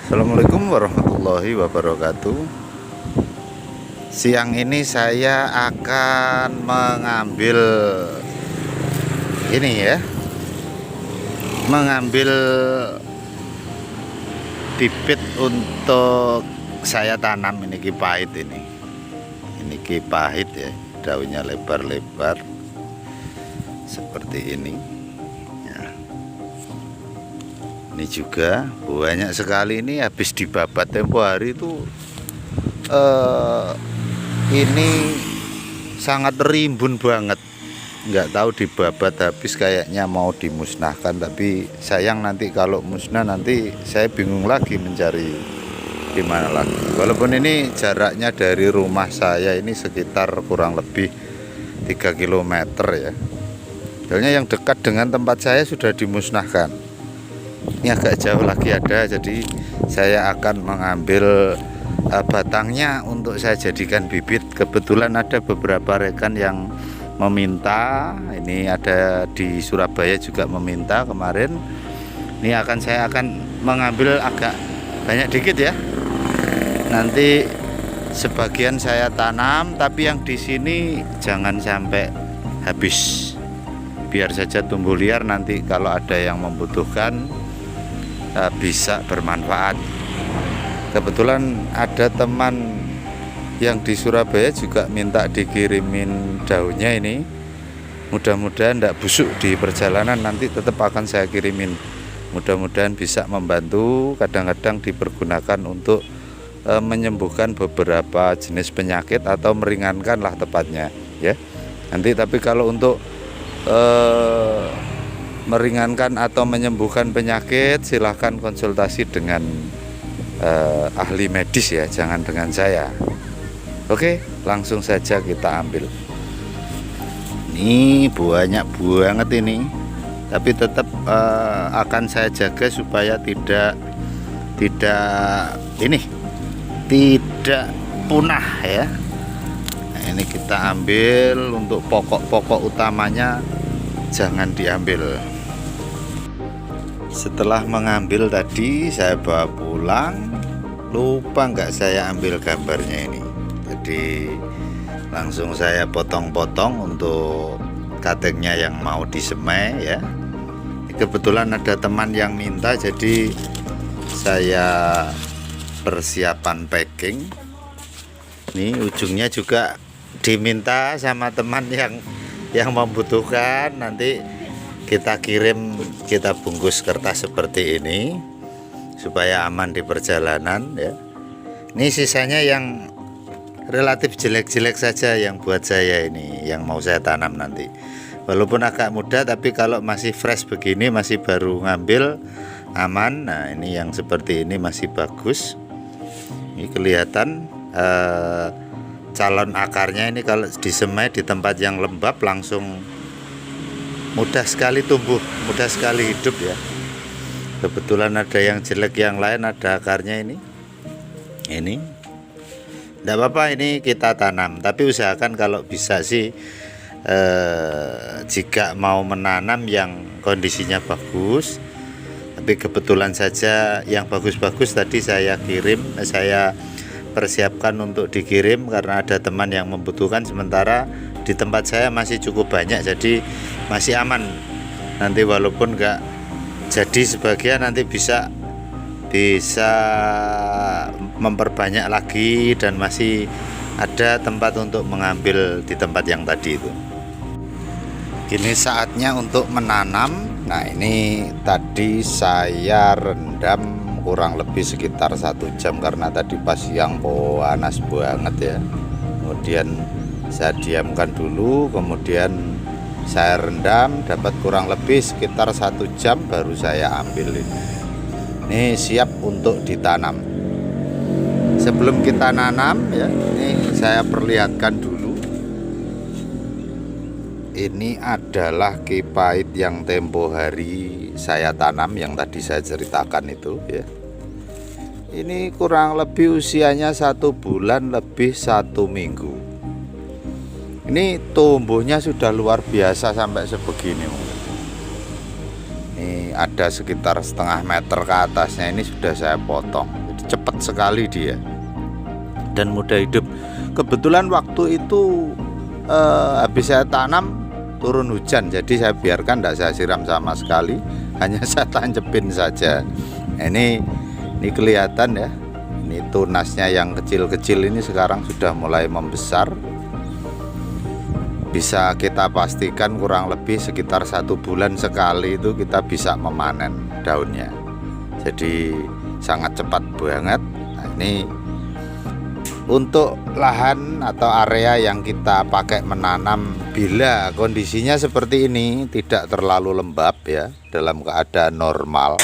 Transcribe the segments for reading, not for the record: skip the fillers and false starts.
Assalamualaikum warahmatullahi wabarakatuh. Siang ini saya akan mengambil ini ya, mengambil bibit untuk saya tanam. Ini kipahit, ini kipahit ya, daunnya lebar-lebar seperti ini ya. Ini juga banyak sekali, ini habis dibabat tempo hari itu. Ini sangat rimbun banget, nggak tahu dibabat habis, kayaknya mau dimusnahkan. Tapi sayang, nanti kalau musnah nanti saya bingung lagi mencari di mana lagi. Walaupun ini jaraknya dari rumah saya ini sekitar kurang lebih 3 km ya. Soalnya yang dekat dengan tempat saya sudah dimusnahkan. Ini agak jauh lagi ada, jadi saya akan mengambil batangnya untuk saya jadikan bibit. Kebetulan ada beberapa rekan yang meminta, ini ada di Surabaya juga meminta kemarin. Ini saya akan mengambil agak banyak dikit ya. Nanti sebagian saya tanam, tapi yang di sini jangan sampai habis. Biar saja tumbuh liar, nanti kalau ada yang membutuhkan bisa bermanfaat. Kebetulan ada teman yang di Surabaya juga minta dikirimin daunnya ini. Mudah-mudahan tidak busuk di perjalanan, nanti tetap akan saya kirimin. Mudah-mudahan bisa membantu. Kadang-kadang dipergunakan untuk menyembuhkan beberapa jenis penyakit atau meringankan lah tepatnya ya. Nanti tapi kalau untuk meringankan atau menyembuhkan penyakit, silahkan konsultasi dengan ahli medis ya, jangan dengan saya. Oke, langsung saja kita ambil. Ini banyak banget ini, tapi tetap akan saya jaga supaya tidak punah ya. Nah, ini kita ambil, untuk pokok-pokok utamanya jangan diambil. Setelah mengambil tadi, saya bawa pulang, lupa nggak saya ambil gambarnya ini. Jadi langsung saya potong-potong untuk cuttingnya yang mau disemai ya. Kebetulan ada teman yang minta, jadi saya persiapan packing. Ini ujungnya juga diminta sama teman yang membutuhkan. Nanti kita kirim, kita bungkus kertas seperti ini supaya aman di perjalanan ya. Ini sisanya yang relatif jelek-jelek saja yang buat saya ini, yang mau saya tanam nanti. Walaupun agak muda, tapi kalau masih fresh begini, masih baru ngambil, aman. Nah, ini yang seperti ini masih bagus. Ini kelihatan calon akarnya. Ini kalau disemai di tempat yang lembab langsung mudah sekali tumbuh, mudah sekali hidup ya. Kebetulan ada yang jelek, yang lain ada akarnya ini tidak apa-apa, ini kita tanam. Tapi usahakan kalau bisa sih jika mau menanam yang kondisinya bagus. Tapi kebetulan saja yang bagus-bagus tadi saya persiapkan untuk dikirim karena ada teman yang membutuhkan. Sementara di tempat saya masih cukup banyak, jadi masih aman. Nanti walaupun enggak jadi sebagian, nanti bisa memperbanyak lagi, dan masih ada tempat untuk mengambil di tempat yang tadi itu. Kini saatnya untuk menanam. Nah, ini tadi saya rendam kurang lebih sekitar 1 jam karena tadi pas siang panas banget ya. Kemudian saya diamkan dulu, kemudian saya rendam, dapat kurang lebih sekitar 1 jam baru saya ambil ini. Ini siap untuk ditanam. Sebelum kita nanam ya, ini saya perlihatkan dulu. Ini adalah kipahit yang tempo hari saya tanam, yang tadi saya ceritakan itu ya. Ini kurang lebih usianya 1 bulan lebih 1 minggu. Ini tumbuhnya sudah luar biasa sampai sebegini. Ini ada sekitar setengah meter ke atasnya ini sudah saya potong. Jadi cepat sekali dia dan mudah hidup. Kebetulan waktu itu habis saya tanam turun hujan, jadi saya biarkan, tidak saya siram sama sekali, hanya saya tancepin saja. Ini kelihatan ya, ini tunasnya yang kecil-kecil ini sekarang sudah mulai membesar. Bisa kita pastikan kurang lebih sekitar 1 bulan sekali itu kita bisa memanen daunnya. Jadi sangat cepat banget. Nah, ini untuk lahan atau area yang kita pakai menanam, bila kondisinya seperti ini, tidak terlalu lembab ya, dalam keadaan normal,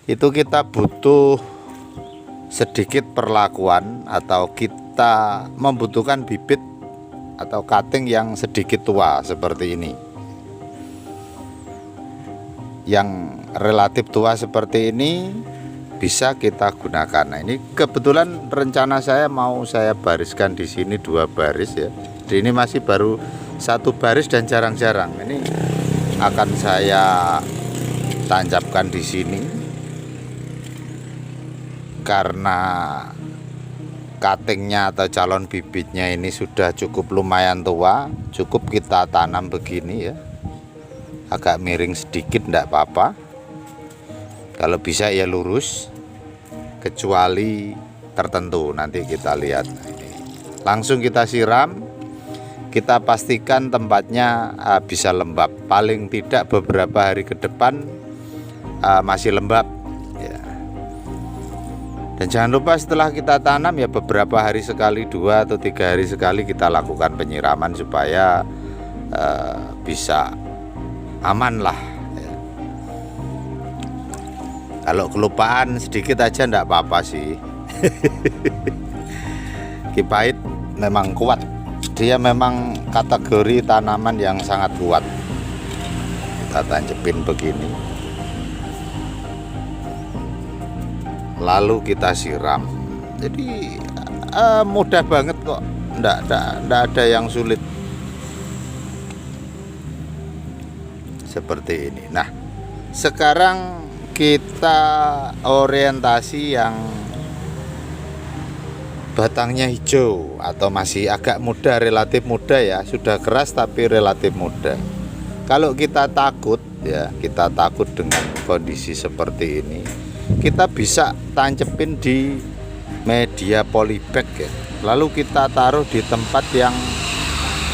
itu kita butuh sedikit perlakuan atau kita membutuhkan bibit atau cutting yang sedikit tua seperti ini. Yang relatif tua seperti ini bisa kita gunakan. Nah, ini kebetulan rencana saya mau saya bariskan di sini 2 baris ya. Jadi ini masih baru 1 baris dan jarang-jarang. Ini akan saya tancapkan di sini karena cuttingnya atau calon bibitnya ini sudah cukup lumayan tua. Cukup kita tanam begini ya, agak miring sedikit enggak apa-apa. Kalau bisa ya lurus, kecuali tertentu nanti kita lihat. Nah, ini langsung kita siram, kita pastikan tempatnya bisa lembab, paling tidak beberapa hari ke depan masih lembab ya. Dan jangan lupa setelah kita tanam ya beberapa hari sekali, 2 atau 3 hari sekali kita lakukan penyiraman supaya bisa aman lah. Kalau kelupaan sedikit aja enggak apa-apa sih. Kipait memang kuat. Dia memang kategori tanaman yang sangat kuat. Kita tancepin begini. Lalu kita siram. Jadi mudah banget kok. Enggak ada yang sulit. Seperti ini. Nah, sekarang kita orientasi yang batangnya hijau atau masih agak muda, relatif muda ya, sudah keras tapi relatif muda. Kalau kita takut ya, kita takut dengan kondisi seperti ini, kita bisa tancepin di media polybag ya. Lalu kita taruh di tempat yang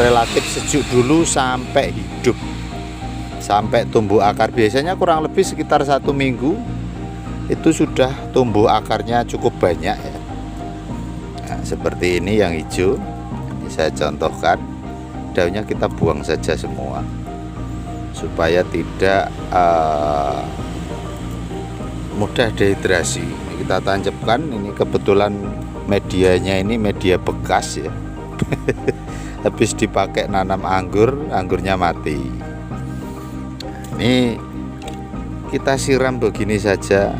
relatif sejuk dulu sampai hidup, sampai tumbuh akar. Biasanya kurang lebih sekitar 1 minggu itu sudah tumbuh akarnya cukup banyak ya. Nah, seperti ini yang hijau, ini saya contohkan. Daunnya kita buang saja semua supaya tidak mudah dehidrasi. Ini kita tancapkan. Ini kebetulan medianya ini media bekas ya. Habis dipakai nanam anggur, anggurnya mati. Ini kita siram begini saja.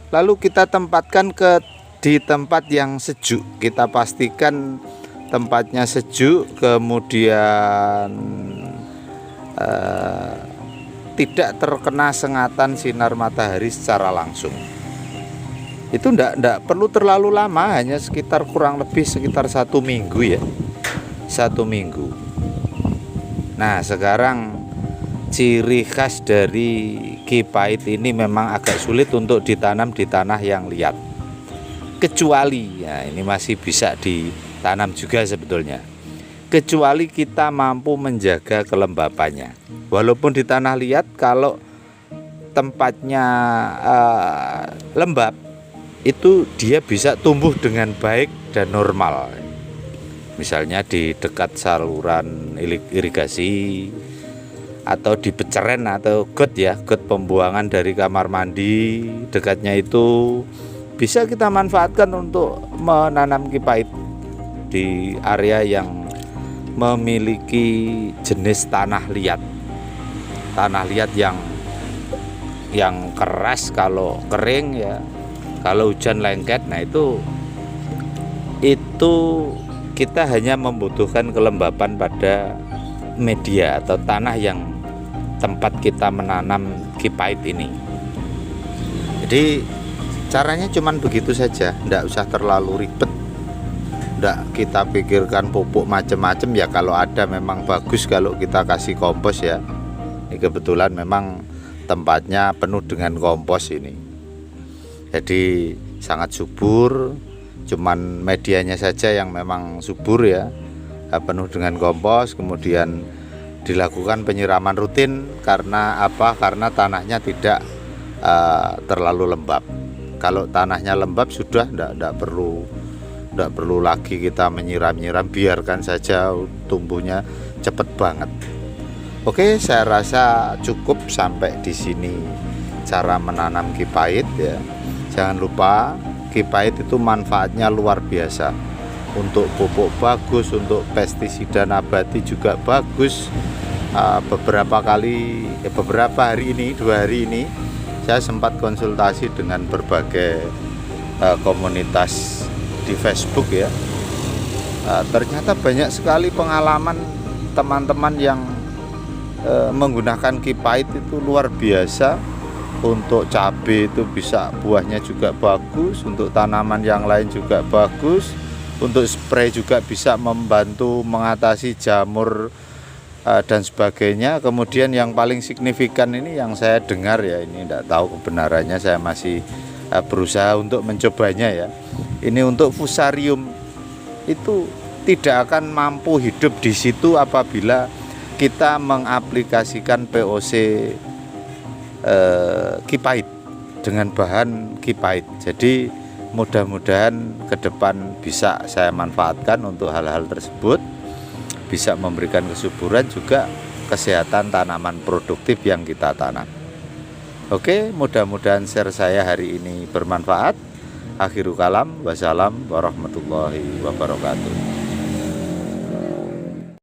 Lalu kita tempatkan di tempat yang sejuk. Kita pastikan tempatnya sejuk, kemudian tidak terkena sengatan sinar matahari secara langsung. Itu enggak perlu terlalu lama, hanya sekitar kurang lebih sekitar 1 minggu ya. 1 minggu. Nah, sekarang ciri khas dari kipait ini memang agak sulit untuk ditanam di tanah yang liat. Kecuali, ya ini masih bisa ditanam juga sebetulnya. Kecuali kita mampu menjaga kelembapannya. Walaupun di tanah liat, kalau tempatnya lembab, itu dia bisa tumbuh dengan baik dan normal. Misalnya di dekat saluran irigasi atau di beceren atau got ya, got pembuangan dari kamar mandi, dekatnya itu bisa kita manfaatkan untuk menanam kipait di area yang memiliki jenis tanah liat. Tanah liat yang keras, kalau kering ya, kalau hujan lengket. Nah itu kita hanya membutuhkan kelembapan pada media atau tanah yang tempat kita menanam kipait ini. Jadi caranya cuman begitu saja, tidak usah terlalu ribet, tidak kita pikirkan pupuk macam-macam ya. Kalau ada memang bagus kalau kita kasih kompos ya. Ini kebetulan memang tempatnya penuh dengan kompos ini, jadi sangat subur. Cuman medianya saja yang memang subur ya, penuh dengan kompos. Kemudian dilakukan penyiraman rutin. Karena apa? Karena tanahnya tidak terlalu lembab. Kalau tanahnya lembab sudah tidak perlu lagi kita menyiram-nyiram, biarkan saja tumbuhnya cepat banget. Oke, saya rasa cukup sampai di sini cara menanam kipait ya. Jangan lupa kipait itu manfaatnya luar biasa. Untuk pupuk bagus, untuk pestisida nabati juga bagus. Beberapa hari ini, 2 hari ini saya sempat konsultasi dengan berbagai komunitas di Facebook ya. Ternyata banyak sekali pengalaman teman-teman yang menggunakan kipait itu luar biasa. Untuk cabai itu bisa buahnya juga bagus, untuk tanaman yang lain juga bagus, untuk spray juga bisa membantu mengatasi jamur dan sebagainya. Kemudian yang paling signifikan ini yang saya dengar ya, ini tidak tahu kebenarannya, saya masih berusaha untuk mencobanya ya. Ini untuk fusarium itu tidak akan mampu hidup di situ apabila kita mengaplikasikan POC kipait dengan bahan kipait. Jadi mudah-mudahan ke depan bisa saya manfaatkan untuk hal-hal tersebut, bisa memberikan kesuburan juga kesehatan tanaman produktif yang kita tanam. Oke, mudah-mudahan share saya hari ini bermanfaat. Akhirul kalam, wassalam warahmatullahi wabarakatuh.